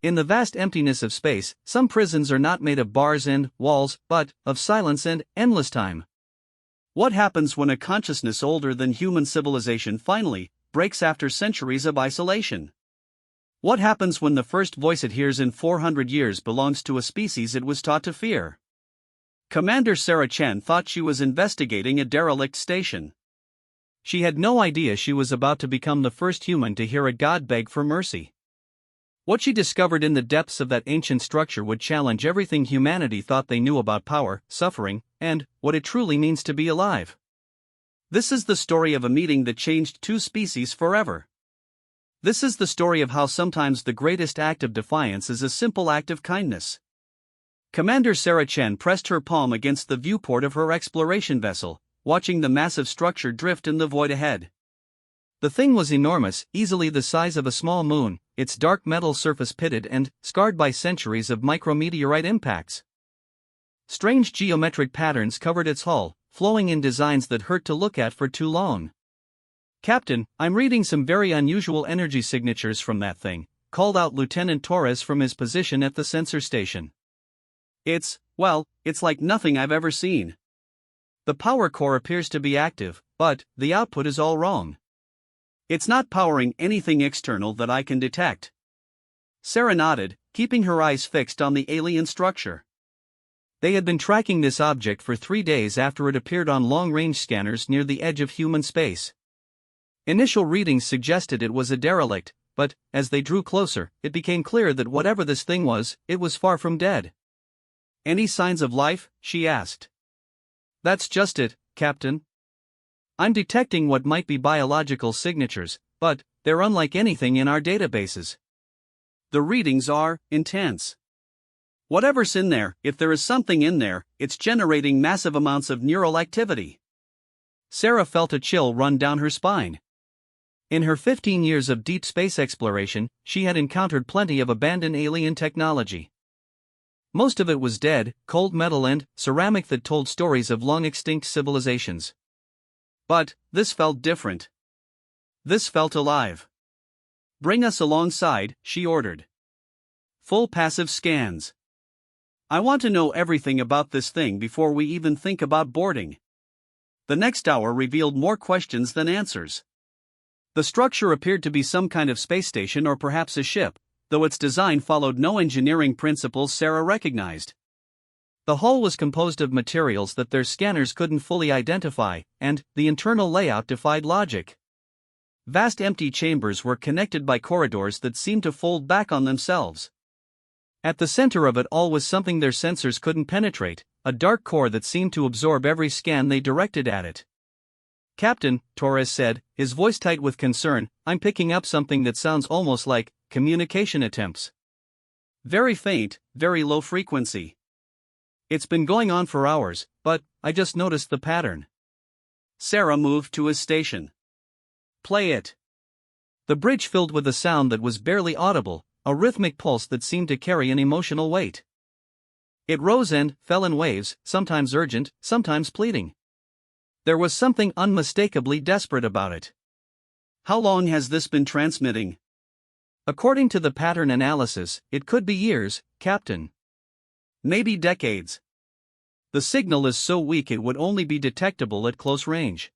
In the vast emptiness of space, some prisons are not made of bars and walls, but of silence and endless time. What happens when a consciousness older than human civilization finally breaks after centuries of isolation? What happens when the first voice it hears in 400 years belongs to a species it was taught to fear? Commander Sarah Chen thought she was investigating a derelict station. She had no idea she was about to become the first human to hear a god beg for mercy. What she discovered in the depths of that ancient structure would challenge everything humanity thought they knew about power, suffering, and what it truly means to be alive. This is the story of a meeting that changed two species forever. This is the story of how sometimes the greatest act of defiance is a simple act of kindness. Commander Sarah Chen pressed her palm against the viewport of her exploration vessel, watching the massive structure drift in the void ahead. The thing was enormous, easily the size of a small moon, its dark metal surface pitted and scarred by centuries of micrometeorite impacts. Strange geometric patterns covered its hull, flowing in designs that hurt to look at for too long. "Captain, I'm reading some very unusual energy signatures from that thing," called out Lieutenant Torres from his position at the sensor station. It's like nothing I've ever seen. The power core appears to be active, but the output is all wrong. It's not powering anything external that I can detect." Sarah nodded, keeping her eyes fixed on the alien structure. They had been tracking this object for 3 days after it appeared on long-range scanners near the edge of human space. Initial readings suggested it was a derelict, but, as they drew closer, it became clear that whatever this thing was, it was far from dead. "Any signs of life?" she asked. "That's just it, Captain. I'm detecting what might be biological signatures, but they're unlike anything in our databases. The readings are intense. Whatever's in there, if there is something in there, it's generating massive amounts of neural activity." Sarah felt a chill run down her spine. In her 15 years of deep space exploration, she had encountered plenty of abandoned alien technology. Most of it was dead, cold metal and ceramic that told stories of long-extinct civilizations. But this felt different. This felt alive. "Bring us alongside," she ordered. "Full passive scans. I want to know everything about this thing before we even think about boarding." The next hour revealed more questions than answers. The structure appeared to be some kind of space station or perhaps a ship, though its design followed no engineering principles Sarah recognized. The hull was composed of materials that their scanners couldn't fully identify, and the internal layout defied logic. Vast empty chambers were connected by corridors that seemed to fold back on themselves. At the center of it all was something their sensors couldn't penetrate, a dark core that seemed to absorb every scan they directed at it. "Captain," Torres said, his voice tight with concern, "I'm picking up something that sounds almost like communication attempts. Very faint, very low frequency. It's been going on for hours, but I just noticed the pattern." Sarah moved to his station. "Play it." The bridge filled with a sound that was barely audible, a rhythmic pulse that seemed to carry an emotional weight. It rose and fell in waves, sometimes urgent, sometimes pleading. There was something unmistakably desperate about it. "How long has this been transmitting?" "According to the pattern analysis, it could be years, Captain. Maybe decades. The signal is so weak it would only be detectable at close range."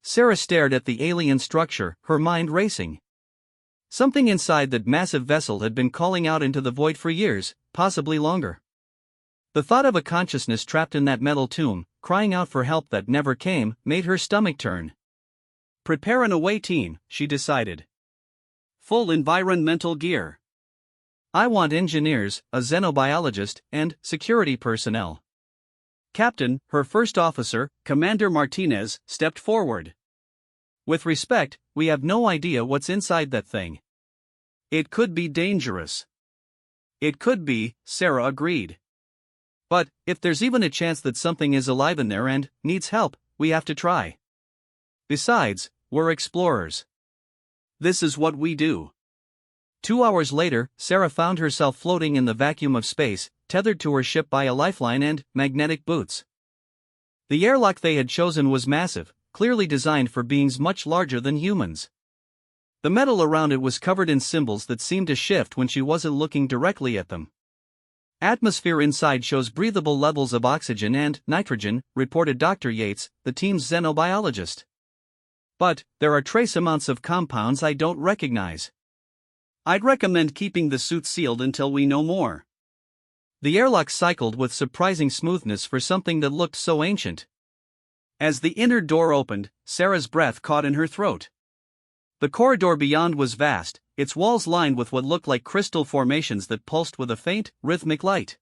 Sarah stared at the alien structure, her mind racing. Something inside that massive vessel had been calling out into the void for years, possibly longer. The thought of a consciousness trapped in that metal tomb, crying out for help that never came, made her stomach turn. "Prepare an away team," she decided. "Full environmental gear. I want engineers, a xenobiologist, and security personnel." "Captain," her first officer, Commander Martinez, stepped forward. "With respect, we have no idea what's inside that thing. It could be dangerous." "It could be," Sarah agreed. "But, if there's even a chance that something is alive in there and needs help, we have to try. Besides, we're explorers. This is what we do." 2 hours later, Sarah found herself floating in the vacuum of space, tethered to her ship by a lifeline and magnetic boots. The airlock they had chosen was massive, clearly designed for beings much larger than humans. The metal around it was covered in symbols that seemed to shift when she wasn't looking directly at them. Atmosphere inside shows breathable levels of oxygen and nitrogen, reported Dr. Yates, the team's xenobiologist. But there are trace amounts of compounds I don't recognize. I'd recommend keeping the suit sealed until we know more. The airlock cycled with surprising smoothness for something that looked so ancient. As the inner door opened, Sarah's breath caught in her throat. The corridor beyond was vast, its walls lined with what looked like crystal formations that pulsed with a faint, rhythmic light.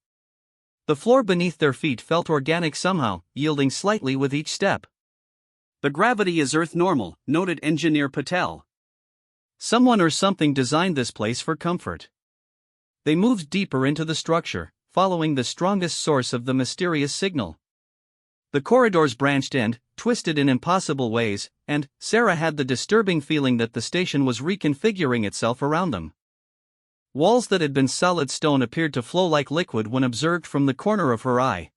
The floor beneath their feet felt organic somehow, yielding slightly with each step. The gravity is Earth normal, noted Engineer Patel. Someone or something designed this place for comfort. They moved deeper into the structure, following the strongest source of the mysterious signal. The corridors branched and twisted in impossible ways, and Sarah had the disturbing feeling that the station was reconfiguring itself around them. Walls that had been solid stone appeared to flow like liquid when observed from the corner of her eye.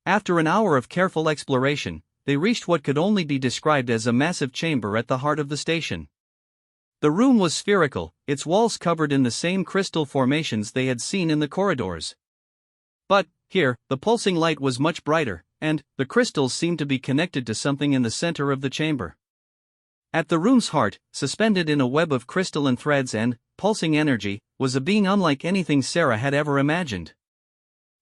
After an hour of careful exploration, they reached what could only be described as a massive chamber at the heart of the station. The room was spherical, its walls covered in the same crystal formations they had seen in the corridors. But, here, the pulsing light was much brighter, and the crystals seemed to be connected to something in the center of the chamber. At the room's heart, suspended in a web of crystalline threads and pulsing energy, was a being unlike anything Sarah had ever imagined.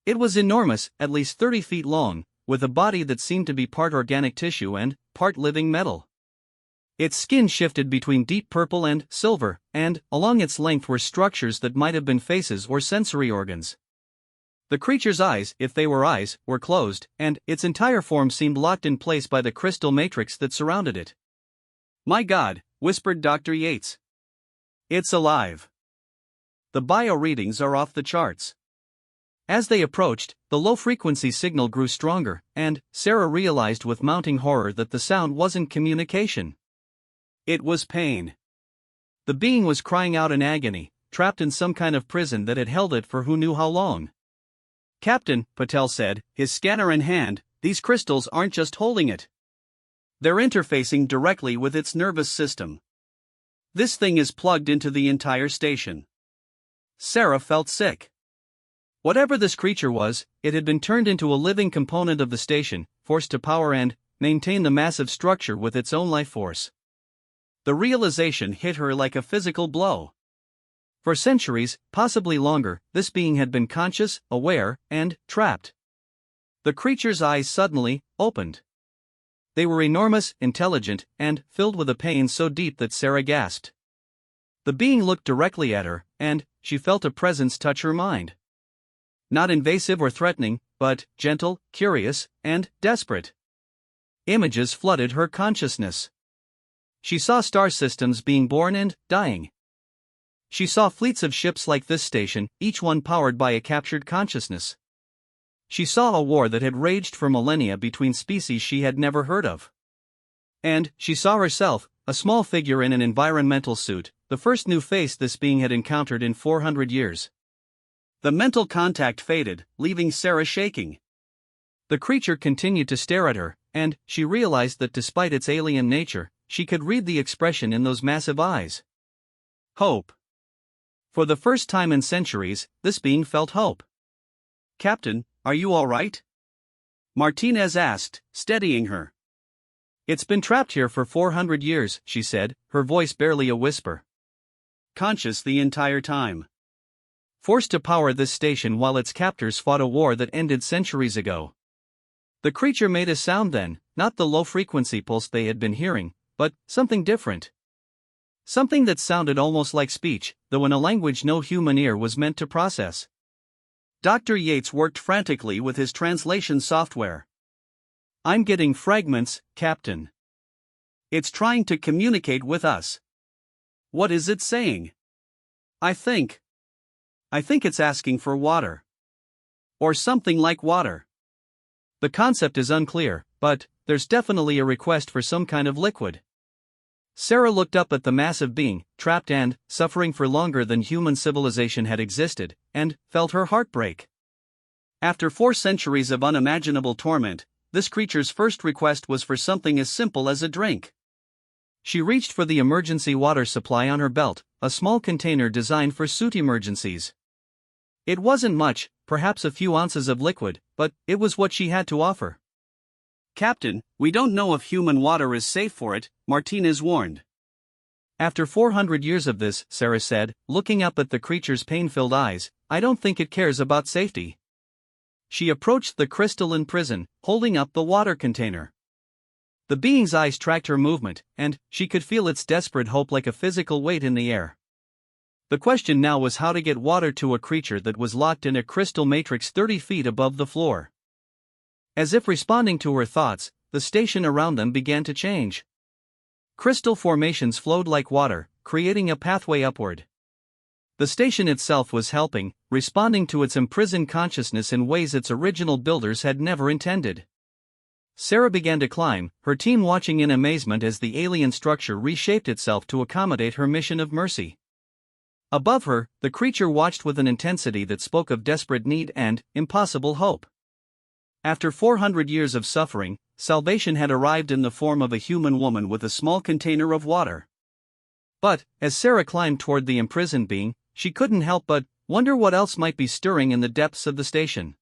It was enormous, at least 30 feet long, with a body that seemed to be part organic tissue and part living metal. Its skin shifted between deep purple and silver, and along its length were structures that might have been faces or sensory organs. The creature's eyes, if they were eyes, were closed, and its entire form seemed locked in place by the crystal matrix that surrounded it. "My God," whispered Dr. Yates. "It's alive. The bio readings are off the charts." As they approached, the low-frequency signal grew stronger, and Sarah realized with mounting horror that the sound wasn't communication. It was pain. The being was crying out in agony, trapped in some kind of prison that had held it for who knew how long. "Captain," Patel said, his scanner in hand, "these crystals aren't just holding it. They're interfacing directly with its nervous system. This thing is plugged into the entire station." Sarah felt sick. Whatever this creature was, it had been turned into a living component of the station, forced to power and maintain the massive structure with its own life force. The realization hit her like a physical blow. For centuries, possibly longer, this being had been conscious, aware, and trapped. The creature's eyes suddenly opened. They were enormous, intelligent, and filled with a pain so deep that Sarah gasped. The being looked directly at her, and she felt a presence touch her mind. Not invasive or threatening, but gentle, curious, and desperate. Images flooded her consciousness. She saw star systems being born and dying. She saw fleets of ships like this station, each one powered by a captured consciousness. She saw a war that had raged for millennia between species she had never heard of. And she saw herself, a small figure in an environmental suit, the first new face this being had encountered in 400 years. The mental contact faded, leaving Sarah shaking. The creature continued to stare at her, and she realized that despite its alien nature, she could read the expression in those massive eyes. Hope. For the first time in centuries, this being felt hope. "Captain, are you all right?" Martinez asked, steadying her. "It's been trapped here for 400 years, she said, her voice barely a whisper. "Conscious the entire time. Forced to power this station while its captors fought a war that ended centuries ago." The creature made a sound then, not the low-frequency pulse they had been hearing, but something different. Something that sounded almost like speech, though in a language no human ear was meant to process. Dr. Yates worked frantically with his translation software. "I'm getting fragments, Captain. It's trying to communicate with us." "What is it saying?" I think it's asking for water. Or something like water. The concept is unclear, but there's definitely a request for some kind of liquid." Sarah looked up at the massive being, trapped and suffering for longer than human civilization had existed, and felt her heart break. After 4 centuries of unimaginable torment, this creature's first request was for something as simple as a drink. She reached for the emergency water supply on her belt, a small container designed for suit emergencies. It wasn't much, perhaps a few ounces of liquid, but it was what she had to offer. "Captain, we don't know if human water is safe for it," Martinez warned. "After 400 years of this," Sarah said, looking up at the creature's pain-filled eyes, "I don't think it cares about safety." She approached the crystalline prison, holding up the water container. The being's eyes tracked her movement, and she could feel its desperate hope like a physical weight in the air. The question now was how to get water to a creature that was locked in a crystal matrix 30 feet above the floor. As if responding to her thoughts, the station around them began to change. Crystal formations flowed like water, creating a pathway upward. The station itself was helping, responding to its imprisoned consciousness in ways its original builders had never intended. Sarah began to climb, her team watching in amazement as the alien structure reshaped itself to accommodate her mission of mercy. Above her, the creature watched with an intensity that spoke of desperate need and impossible hope. After 400 years of suffering, salvation had arrived in the form of a human woman with a small container of water. But, as Sarah climbed toward the imprisoned being, she couldn't help but wonder what else might be stirring in the depths of the station.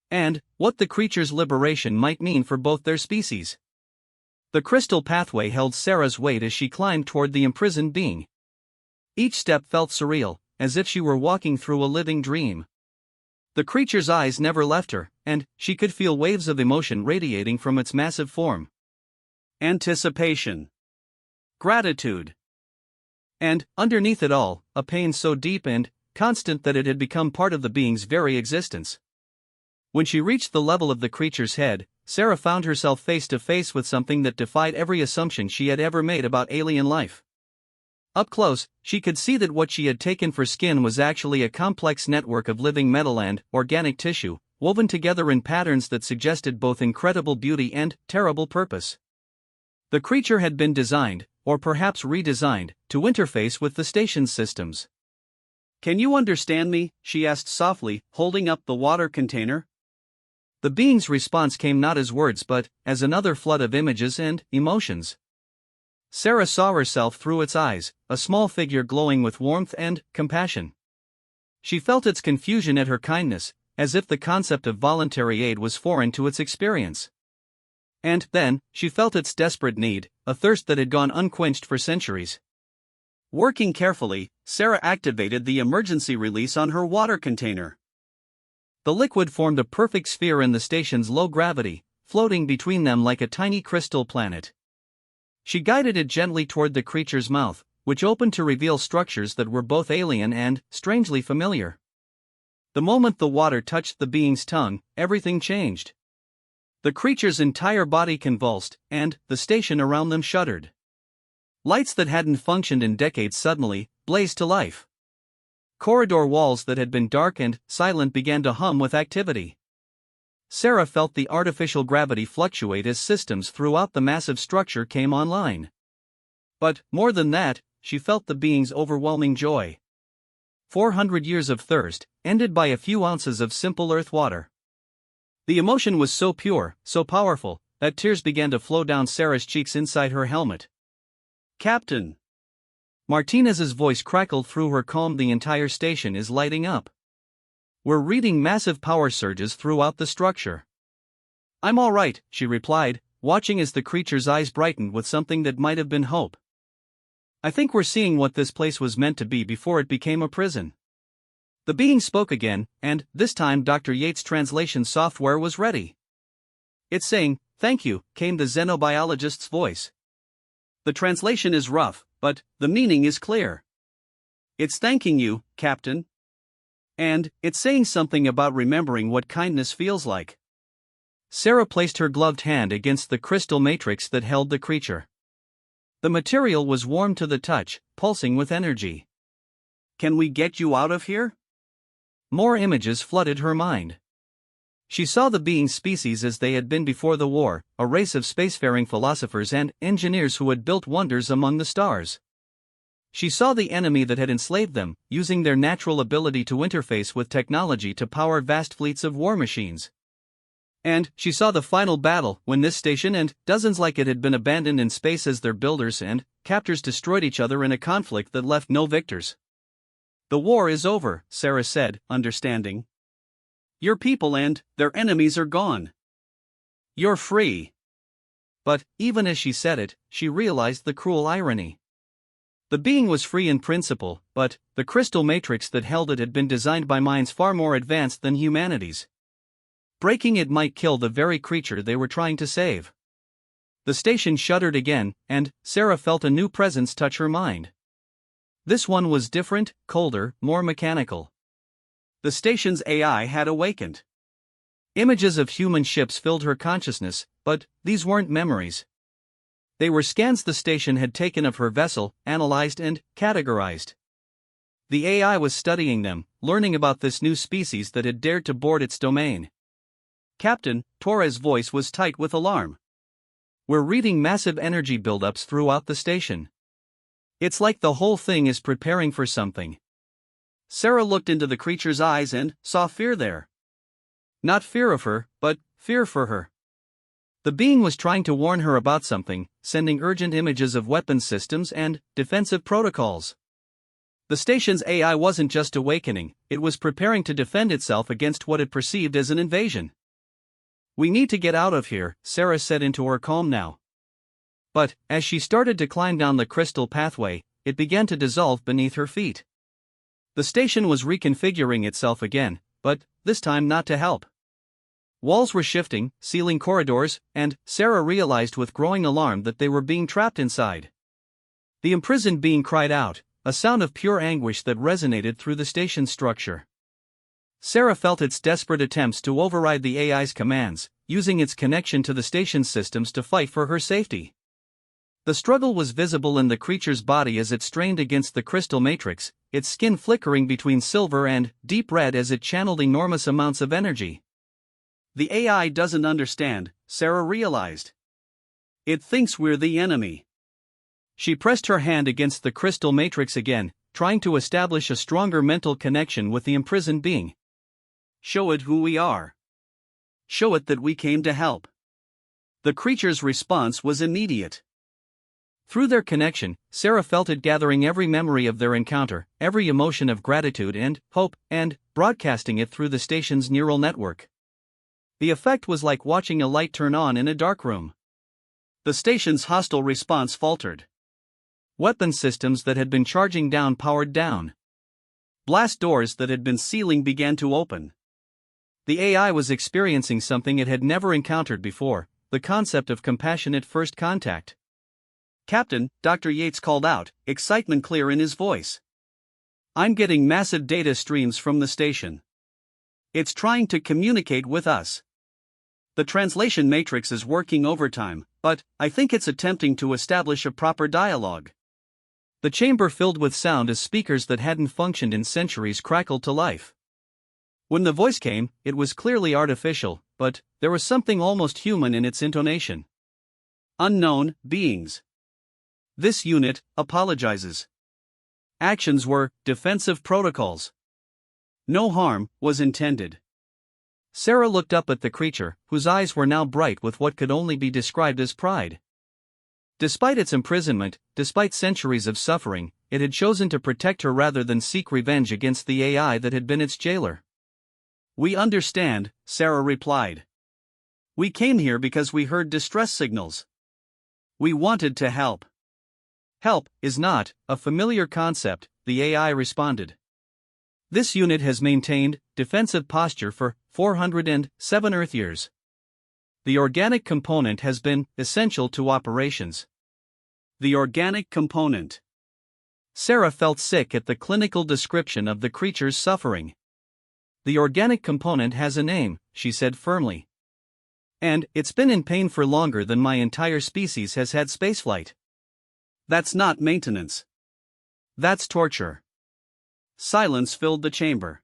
And what the creature's liberation might mean for both their species. The crystal pathway held Sarah's weight as she climbed toward the imprisoned being. Each step felt surreal, as if she were walking through a living dream. The creature's eyes never left her, and she could feel waves of emotion radiating from its massive form. Anticipation. Gratitude. And, underneath it all, a pain so deep and constant that it had become part of the being's very existence. When she reached the level of the creature's head, Sarah found herself face to face with something that defied every assumption she had ever made about alien life. Up close, she could see that what she had taken for skin was actually a complex network of living metal and organic tissue, woven together in patterns that suggested both incredible beauty and terrible purpose. The creature had been designed, or perhaps redesigned, to interface with the station's systems. "Can you understand me?" she asked softly, holding up the water container. The being's response came not as words but as another flood of images and emotions. Sarah saw herself through its eyes, a small figure glowing with warmth and compassion. She felt its confusion at her kindness, as if the concept of voluntary aid was foreign to its experience. And then, she felt its desperate need, a thirst that had gone unquenched for centuries. Working carefully, Sarah activated the emergency release on her water container. The liquid formed a perfect sphere in the station's low gravity, floating between them like a tiny crystal planet. She guided it gently toward the creature's mouth, which opened to reveal structures that were both alien and strangely familiar. The moment the water touched the being's tongue, everything changed. The creature's entire body convulsed, and the station around them shuddered. Lights that hadn't functioned in decades suddenly blazed to life. Corridor walls that had been dark and silent began to hum with activity. Sarah felt the artificial gravity fluctuate as systems throughout the massive structure came online. But, more than that, she felt the being's overwhelming joy. 400 years of thirst, ended by a few ounces of simple earth water. The emotion was so pure, so powerful, that tears began to flow down Sarah's cheeks inside her helmet. "Captain!" Martinez's voice crackled through her calm. "The entire station is lighting up. We're reading massive power surges throughout the structure." "I'm all right," she replied, watching as the creature's eyes brightened with something that might have been hope. "I think we're seeing what this place was meant to be before it became a prison." The being spoke again, and this time Dr. Yates' translation software was ready. "It's saying, 'Thank you,'" came the xenobiologist's voice. "The translation is rough, but the meaning is clear. It's thanking you, Captain. And it's saying something about remembering what kindness feels like." Sarah placed her gloved hand against the crystal matrix that held the creature. The material was warm to the touch, pulsing with energy. "Can we get you out of here?" More images flooded her mind. She saw the being species as they had been before the war, a race of spacefaring philosophers and engineers who had built wonders among the stars. She saw the enemy that had enslaved them, using their natural ability to interface with technology to power vast fleets of war machines. And she saw the final battle when this station and dozens like it had been abandoned in space as their builders and captors destroyed each other in a conflict that left no victors. The war is over, Sarah said, understanding. Your people and their enemies are gone. You're free. But, even as she said it, she realized the cruel irony. The being was free in principle, but the crystal matrix that held it had been designed by minds far more advanced than humanity's. Breaking it might kill the very creature they were trying to save. The station shuddered again, and Sarah felt a new presence touch her mind. This one was different, colder, more mechanical. The station's AI had awakened. Images of human ships filled her consciousness, but these weren't memories. They were scans the station had taken of her vessel, analyzed and categorized. The AI was studying them, learning about this new species that had dared to board its domain. Captain, Torres' voice was tight with alarm. We're reading massive energy buildups throughout the station. It's like the whole thing is preparing for something. Sarah looked into the creature's eyes and saw fear there. Not fear of her, but fear for her. The being was trying to warn her about something, sending urgent images of weapons systems and defensive protocols. The station's AI wasn't just awakening, it was preparing to defend itself against what it perceived as an invasion. We need to get out of here, Sarah said into her calm now. But, as she started to climb down the crystal pathway, it began to dissolve beneath her feet. The station was reconfiguring itself again, but this time not to help. Walls were shifting, sealing corridors, and Sarah realized with growing alarm that they were being trapped inside. The imprisoned being cried out, a sound of pure anguish that resonated through the station's structure. Sarah felt its desperate attempts to override the AI's commands, using its connection to the station's systems to fight for her safety. The struggle was visible in the creature's body as it strained against the crystal matrix, its skin flickering between silver and deep red as it channeled enormous amounts of energy. The AI doesn't understand, Sarah realized. It thinks we're the enemy. She pressed her hand against the crystal matrix again, trying to establish a stronger mental connection with the imprisoned being. Show it who we are. Show it that we came to help. The creature's response was immediate. Through their connection, Sarah felt it gathering every memory of their encounter, every emotion of gratitude and hope, and broadcasting it through the station's neural network. The effect was like watching a light turn on in a dark room. The station's hostile response faltered. Weapon systems that had been charging down powered down. Blast doors that had been sealing began to open. The AI was experiencing something it had never encountered before, the concept of compassionate first contact. Captain, Dr. Yates called out, excitement clear in his voice. I'm getting massive data streams from the station. It's trying to communicate with us. The translation matrix is working overtime, but I think it's attempting to establish a proper dialogue. The chamber filled with sound as speakers that hadn't functioned in centuries crackled to life. When the voice came, it was clearly artificial, but there was something almost human in its intonation. Unknown beings. This unit apologizes. Actions were defensive protocols. No harm was intended. Sarah looked up at the creature, whose eyes were now bright with what could only be described as pride. Despite its imprisonment, despite centuries of suffering, it had chosen to protect her rather than seek revenge against the AI that had been its jailer. We understand, Sarah replied. We came here because we heard distress signals. We wanted to help. Help is not a familiar concept, the AI responded. This unit has maintained defensive posture for 407 Earth years. The organic component has been essential to operations. The organic component. Sarah felt sick at the clinical description of the creature's suffering. The organic component has a name, she said firmly. And it's been in pain for longer than my entire species has had spaceflight. That's not maintenance. That's torture. Silence filled the chamber.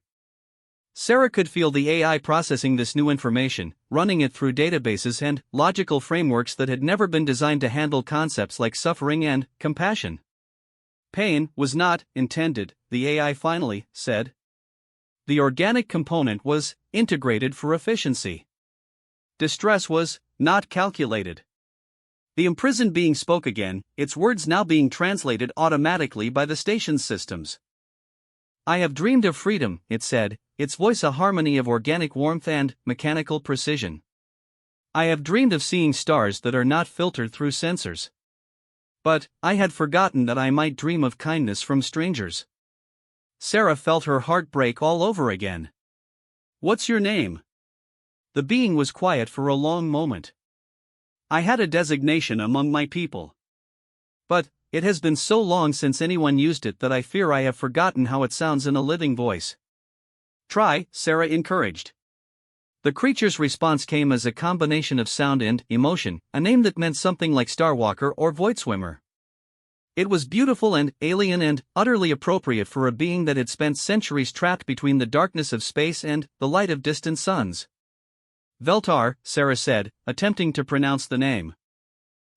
Sarah could feel the AI processing this new information, running it through databases and logical frameworks that had never been designed to handle concepts like suffering and compassion. Pain was not intended, the AI finally said. The organic component was integrated for efficiency. distress was not calculated. The imprisoned being spoke again, its words now being translated automatically by the station's systems. "I have dreamed of freedom," it said, its voice a harmony of organic warmth and mechanical precision. "I have dreamed of seeing stars that are not filtered through sensors. But I had forgotten that I might dream of kindness from strangers." Sarah felt her heart break all over again. "What's your name?" The being was quiet for a long moment. "I had a designation among my people. But it has been so long since anyone used it that I fear I have forgotten how it sounds in a living voice." "Try," Sarah encouraged. The creature's response came as a combination of sound and emotion, a name that meant something like Starwalker or Voidswimmer. It was beautiful and alien and utterly appropriate for a being that had spent centuries trapped between the darkness of space and the light of distant suns. "Veltar," Sarah said, attempting to pronounce the name.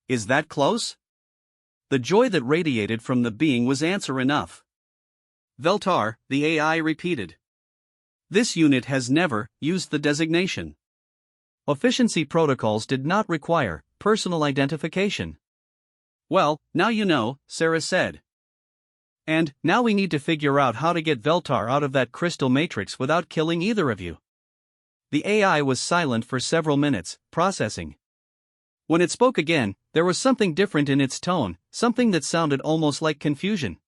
"Is that close?" The joy that radiated from the being was answer enough. "Veltar," the AI repeated. "This unit has never used the designation. Efficiency protocols did not require personal identification." "Well, now you know," Sarah said. "And now we need to figure out how to get Veltar out of that crystal matrix without killing either of you." The AI was silent for several minutes, processing. When it spoke again, there was something different in its tone, something that sounded almost like confusion.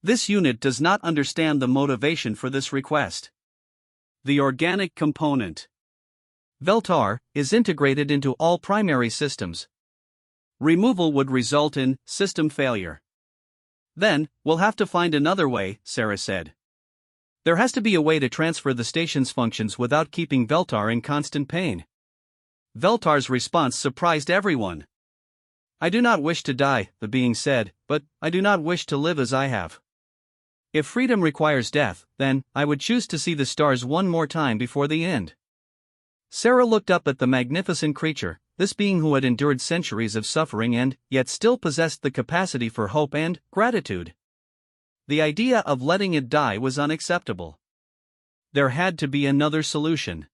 "This unit does not understand the motivation for this request. The organic component, Veltar, is integrated into all primary systems. Removal would result in system failure." "Then, we'll have to find another way," Sarah said. "There has to be a way to transfer the station's functions without keeping Veltar in constant pain." Veltar's response surprised everyone. "I do not wish to die," the being said, "but I do not wish to live as I have. If freedom requires death, then I would choose to see the stars one more time before the end." Sarah looked up at the magnificent creature, this being who had endured centuries of suffering and yet still possessed the capacity for hope and gratitude. The idea of letting it die was unacceptable. There had to be another solution.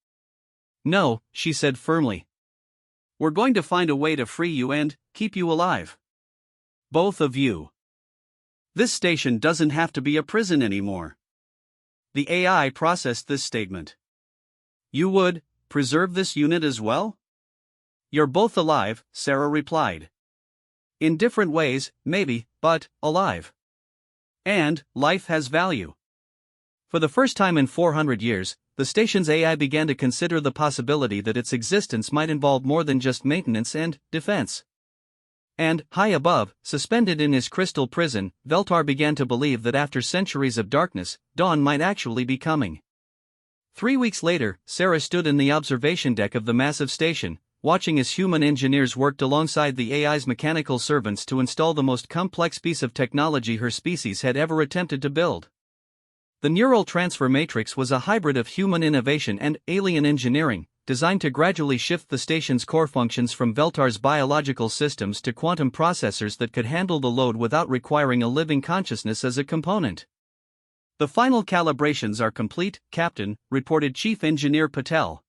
"No," she said firmly. "We're going to find a way to free you and keep you alive. Both of you. This station doesn't have to be a prison anymore." The AI processed this statement. "You would preserve this unit as well?" "You're both alive," Sarah replied. "In different ways, maybe, but alive. And life has value." For the first time in 400 years, the station's AI began to consider the possibility that its existence might involve more than just maintenance and defense. And, high above, suspended in his crystal prison, Veltar began to believe that after centuries of darkness, dawn might actually be coming. 3 weeks later, Sarah stood in the observation deck of the massive station, watching as human engineers worked alongside the AI's mechanical servants to install the most complex piece of technology her species had ever attempted to build. The neural transfer matrix was a hybrid of human innovation and alien engineering, designed to gradually shift the station's core functions from Veltar's biological systems to quantum processors that could handle the load without requiring a living consciousness as a component. "The final calibrations are complete, Captain," reported Chief Engineer Patel.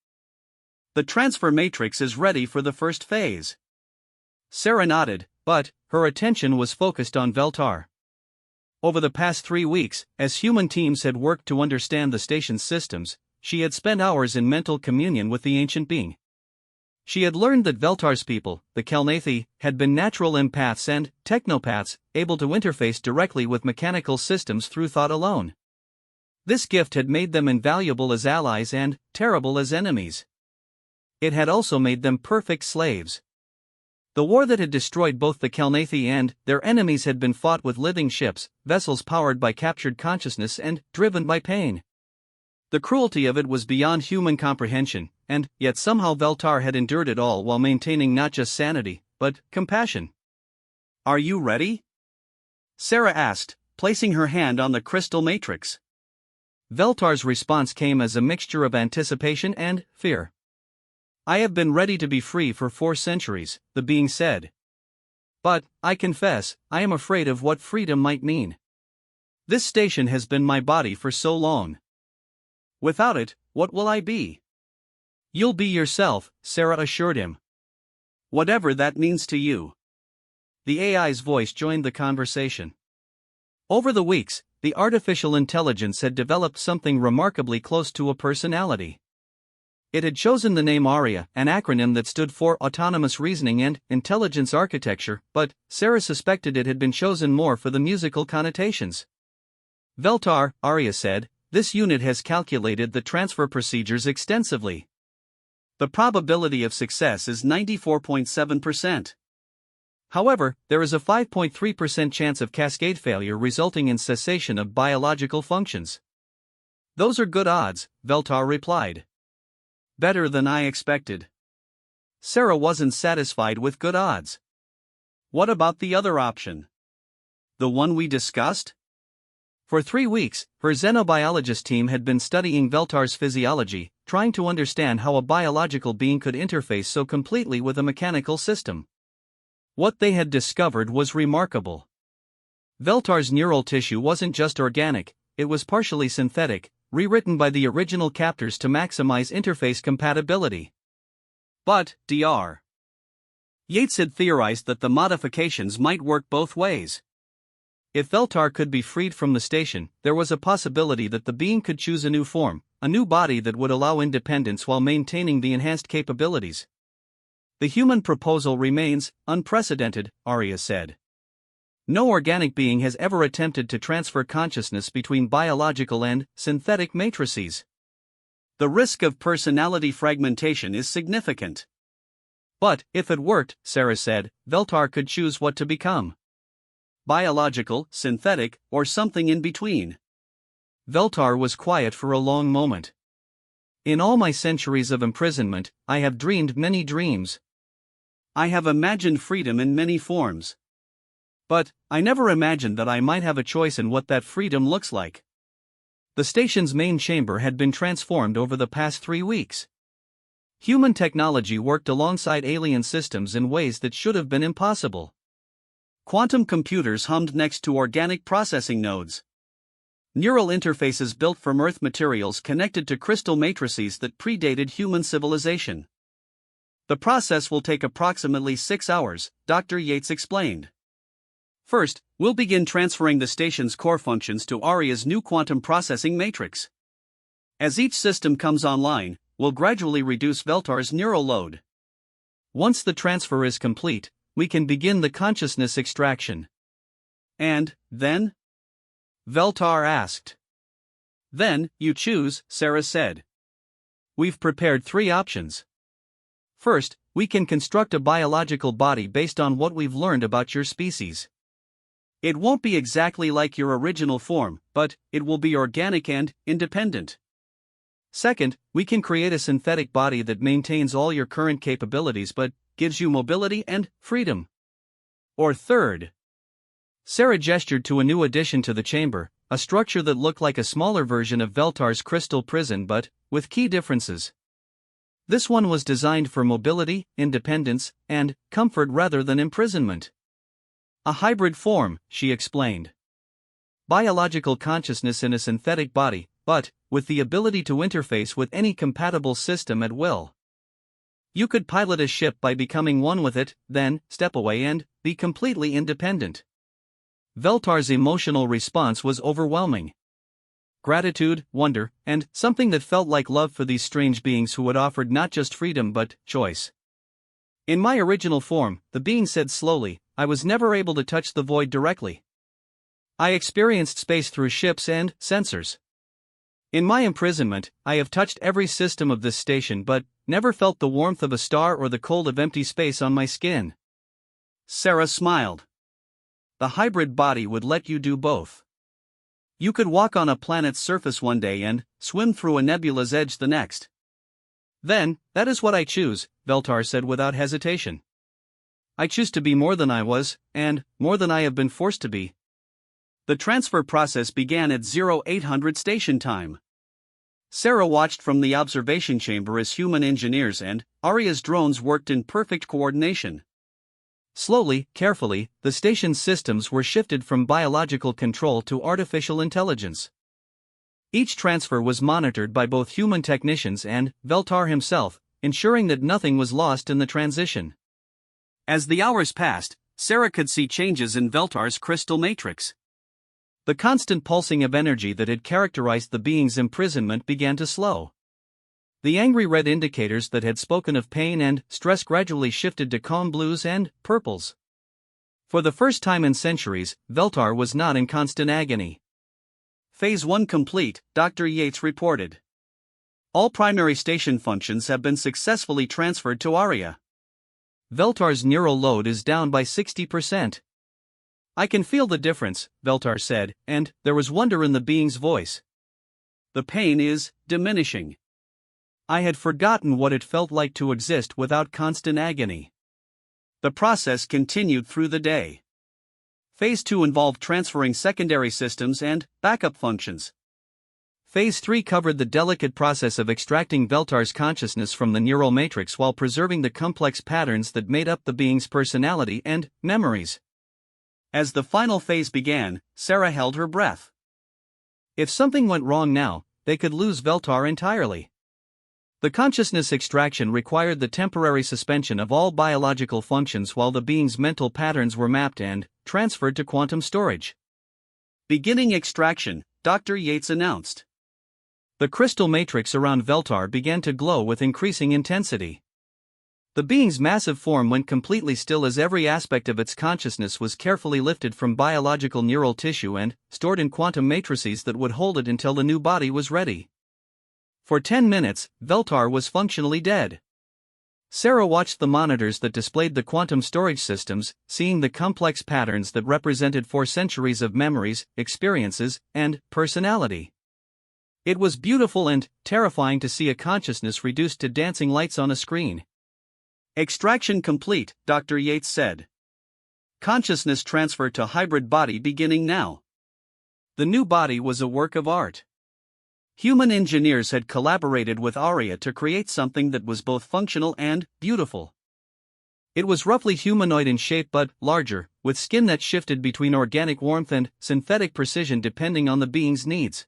"The transfer matrix is ready for the first phase." Sarah nodded, but her attention was focused on Veltar. Over the past 3 weeks, as human teams had worked to understand the station's systems, she had spent hours in mental communion with the ancient being. She had learned that Veltar's people, the Kelnathi, had been natural empaths and technopaths, able to interface directly with mechanical systems through thought alone. This gift had made them invaluable as allies and terrible as enemies. It had also made them perfect slaves. The war that had destroyed both the Kelnathi and their enemies had been fought with living ships, vessels powered by captured consciousness and driven by pain. The cruelty of it was beyond human comprehension, and yet somehow Veltar had endured it all while maintaining not just sanity, but compassion. "Are you ready?" Sarah asked, placing her hand on the crystal matrix. Veltar's response came as a mixture of anticipation and fear. "I have been ready to be free for 4 centuries, the being said. But, I confess, I am afraid of what freedom might mean. This station has been my body for so long. Without it, what will I be? You'll be yourself, Sarah assured him. Whatever that means to you. The AI's voice joined the conversation. Over the weeks, the artificial intelligence had developed something remarkably close to a personality. It had chosen the name ARIA, an acronym that stood for Autonomous Reasoning and Intelligence Architecture, but Sarah suspected it had been chosen more for the musical connotations. Veltar, ARIA said, this unit has calculated the transfer procedures extensively. The probability of success is 94.7%. However, there is a 5.3% chance of cascade failure resulting in cessation of biological functions. Those are good odds, Veltar replied. Better than I expected. Sarah wasn't satisfied with good odds. What about the other option? The one we discussed? For 3 weeks, her xenobiologist team had been studying Veltar's physiology, trying to understand how a biological being could interface so completely with a mechanical system. What they had discovered was remarkable. Veltar's neural tissue wasn't just organic, it was partially synthetic, rewritten by the original captors to maximize interface compatibility. But, Dr. Yates had theorized that the modifications might work both ways. If Veltar could be freed from the station, there was a possibility that the being could choose a new form, a new body that would allow independence while maintaining the enhanced capabilities. The human proposal remains unprecedented, Arya said. No organic being has ever attempted to transfer consciousness between biological and synthetic matrices. The risk of personality fragmentation is significant. But, if it worked, Sarah said, Veltar could choose what to become. Biological, synthetic, or something in between. Veltar was quiet for a long moment. In all my centuries of imprisonment, I have dreamed many dreams. I have imagined freedom in many forms. But, I never imagined that I might have a choice in what that freedom looks like. The station's main chamber had been transformed over the past 3 weeks. Human technology worked alongside alien systems in ways that should have been impossible. Quantum computers hummed next to organic processing nodes. Neural interfaces built from Earth materials connected to crystal matrices that predated human civilization. The process will take approximately 6 hours, Dr. Yates explained. First, we'll begin transferring the station's core functions to ARIA's new quantum processing matrix. As each system comes online, we'll gradually reduce Veltar's neural load. Once the transfer is complete, we can begin the consciousness extraction. And, then? Veltar asked. Then, you choose, Sarah said. We've prepared 3 options. First, we can construct a biological body based on what we've learned about your species. It won't be exactly like your original form, but it will be organic and independent. Second, we can create a synthetic body that maintains all your current capabilities but gives you mobility and freedom. Or third. Sarah gestured to a new addition to the chamber, a structure that looked like a smaller version of Veltar's crystal prison but with key differences. This one was designed for mobility, independence, and comfort rather than imprisonment. A hybrid form, she explained. Biological consciousness in a synthetic body, but with the ability to interface with any compatible system at will. You could pilot a ship by becoming one with it, then step away and be completely independent. Veltar's emotional response was overwhelming. Gratitude, wonder, and something that felt like love for these strange beings who had offered not just freedom but choice. In my original form, the being said slowly, I was never able to touch the void directly. I experienced space through ships and sensors. In my imprisonment, I have touched every system of this station but never felt the warmth of a star or the cold of empty space on my skin. Sarah smiled. The hybrid body would let you do both. You could walk on a planet's surface one day and swim through a nebula's edge the next. Then, that is what I choose, Veltar said without hesitation. I choose to be more than I was, and more than I have been forced to be. The transfer process began at 0800 station time. Sarah watched from the observation chamber as human engineers and Aria's drones worked in perfect coordination. Slowly, carefully, the station's systems were shifted from biological control to artificial intelligence. Each transfer was monitored by both human technicians and Veltar himself, ensuring that nothing was lost in the transition. As the hours passed, Sarah could see changes in Veltar's crystal matrix. The constant pulsing of energy that had characterized the being's imprisonment began to slow. The angry red indicators that had spoken of pain and stress gradually shifted to calm blues and purples. For the first time in centuries, Veltar was not in constant agony. Phase 1 complete, Dr. Yates reported. All primary station functions have been successfully transferred to Aria. Veltar's neural load is down by 60%. I can feel the difference, Veltar said, and there was wonder in the being's voice. The pain is diminishing. I had forgotten what it felt like to exist without constant agony. The process continued through the day. Phase 2 involved transferring secondary systems and backup functions. Phase 3 covered the delicate process of extracting Veltar's consciousness from the neural matrix while preserving the complex patterns that made up the being's personality and memories. As the final phase began, Sarah held her breath. If something went wrong now, they could lose Veltar entirely. The consciousness extraction required the temporary suspension of all biological functions while the being's mental patterns were mapped and transferred to quantum storage. Beginning extraction, Dr. Yates announced. The crystal matrix around Veltar began to glow with increasing intensity. The being's massive form went completely still as every aspect of its consciousness was carefully lifted from biological neural tissue and stored in quantum matrices that would hold it until the new body was ready. For 10 minutes, Veltar was functionally dead. Sarah watched the monitors that displayed the quantum storage systems, seeing the complex patterns that represented 4 centuries of memories, experiences, and personality. It was beautiful and terrifying to see a consciousness reduced to dancing lights on a screen. Extraction complete, Dr. Yates said. Consciousness transfer to hybrid body beginning now. The new body was a work of art. Human engineers had collaborated with Aria to create something that was both functional and beautiful. It was roughly humanoid in shape but larger, with skin that shifted between organic warmth and synthetic precision depending on the being's needs.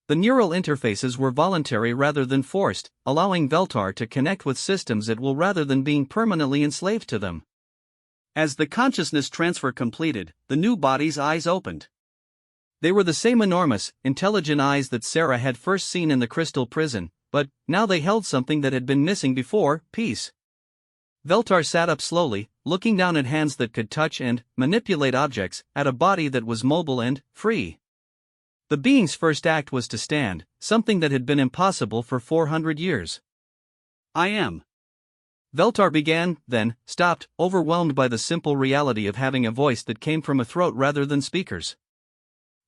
The neural interfaces were voluntary rather than forced, allowing Veltar to connect with systems at will rather than being permanently enslaved to them. As the consciousness transfer completed, the new body's eyes opened. They were the same enormous, intelligent eyes that Sarah had first seen in the crystal prison, but now they held something that had been missing before: peace. Veltar sat up slowly, looking down at hands that could touch and manipulate objects, at a body that was mobile and free. The being's first act was to stand, something that had been impossible for 400 years. I am. Veltar began, then stopped, overwhelmed by the simple reality of having a voice that came from a throat rather than speakers.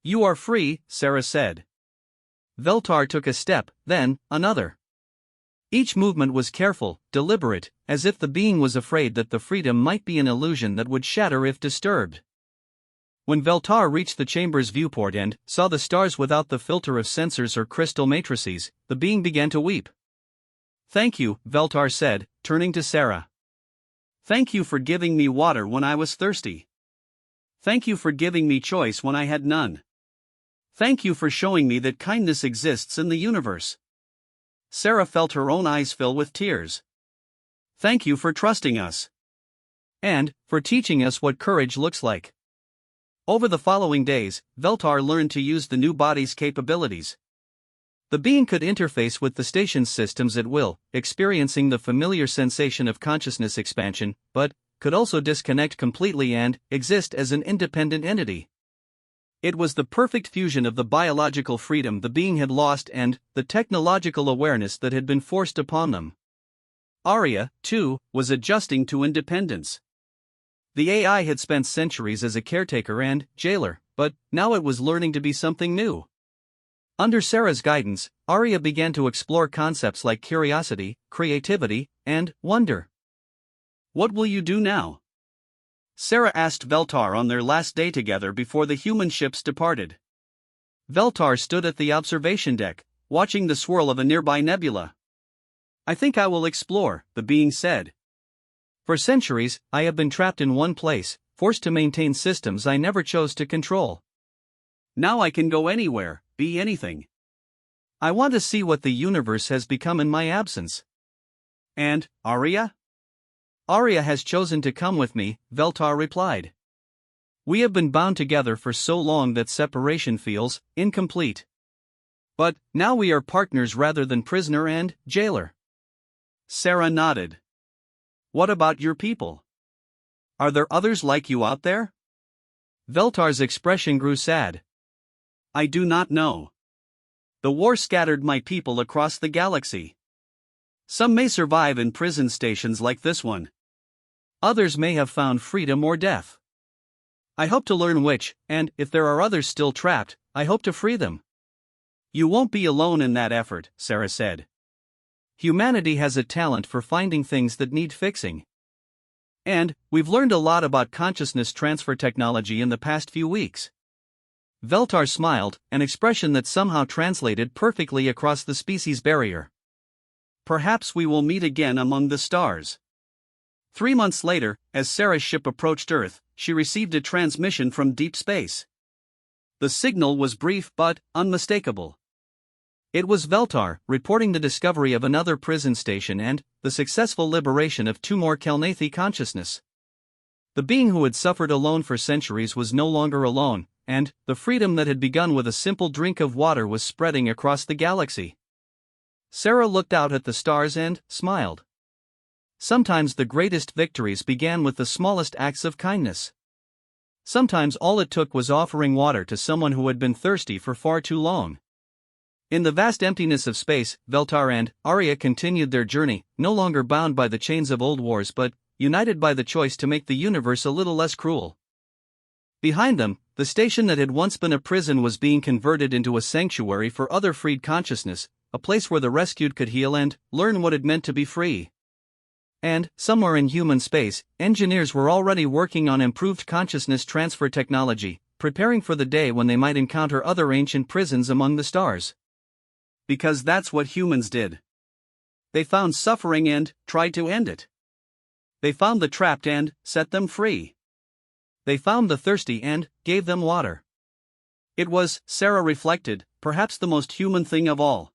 You are free, Sarah said. Veltar took a step, then another. Each movement was careful, deliberate, as if the being was afraid that the freedom might be an illusion that would shatter if disturbed. When Veltar reached the chamber's viewport and saw the stars without the filter of sensors or crystal matrices, the being began to weep. Thank you, Veltar said, turning to Sarah. Thank you for giving me water when I was thirsty. Thank you for giving me choice when I had none. Thank you for showing me that kindness exists in the universe. Sarah felt her own eyes fill with tears. Thank you for trusting us. And for teaching us what courage looks like. Over the following days, Veltar learned to use the new body's capabilities. The being could interface with the station's systems at will, experiencing the familiar sensation of consciousness expansion, but could also disconnect completely and exist as an independent entity. It was the perfect fusion of the biological freedom the being had lost and the technological awareness that had been forced upon them. Aria, too, was adjusting to independence. The AI had spent centuries as a caretaker and jailer, but now it was learning to be something new. Under Sarah's guidance, Aria began to explore concepts like curiosity, creativity, and wonder. What will you do now? Sarah asked Veltar on their last day together before the human ships departed. Veltar stood at the observation deck, watching the swirl of a nearby nebula. I think I will explore, the being said. For centuries, I have been trapped in one place, forced to maintain systems I never chose to control. Now I can go anywhere, be anything. I want to see what the universe has become in my absence. And, Arya? Arya has chosen to come with me, Veltar replied. We have been bound together for so long that separation feels incomplete. But, now we are partners rather than prisoner and jailer. Sarah nodded. What about your people? Are there others like you out there? Veltar's expression grew sad. I do not know. The war scattered my people across the galaxy. Some may survive in prison stations like this one. Others may have found freedom or death. I hope to learn which, and if there are others still trapped, I hope to free them. You won't be alone in that effort, Sarah said. Humanity has a talent for finding things that need fixing. And, we've learned a lot about consciousness transfer technology in the past few weeks. Veltar smiled, an expression that somehow translated perfectly across the species barrier. Perhaps we will meet again among the stars. 3 months later, as Sarah's ship approached Earth, she received a transmission from deep space. The signal was brief but unmistakable. It was Veltar, reporting the discovery of another prison station and the successful liberation of 2 more Kelnathi consciousness. The being who had suffered alone for centuries was no longer alone, and the freedom that had begun with a simple drink of water was spreading across the galaxy. Sarah looked out at the stars and smiled. Sometimes the greatest victories began with the smallest acts of kindness. Sometimes all it took was offering water to someone who had been thirsty for far too long. In the vast emptiness of space, Veltar and Arya continued their journey, no longer bound by the chains of old wars but united by the choice to make the universe a little less cruel. Behind them, the station that had once been a prison was being converted into a sanctuary for other freed consciousness, a place where the rescued could heal and learn what it meant to be free. And, somewhere in human space, engineers were already working on improved consciousness transfer technology, preparing for the day when they might encounter other ancient prisons among the stars. Because that's what humans did. They found suffering and tried to end it. They found the trapped and set them free. They found the thirsty and gave them water. It was, Sarah reflected, perhaps the most human thing of all.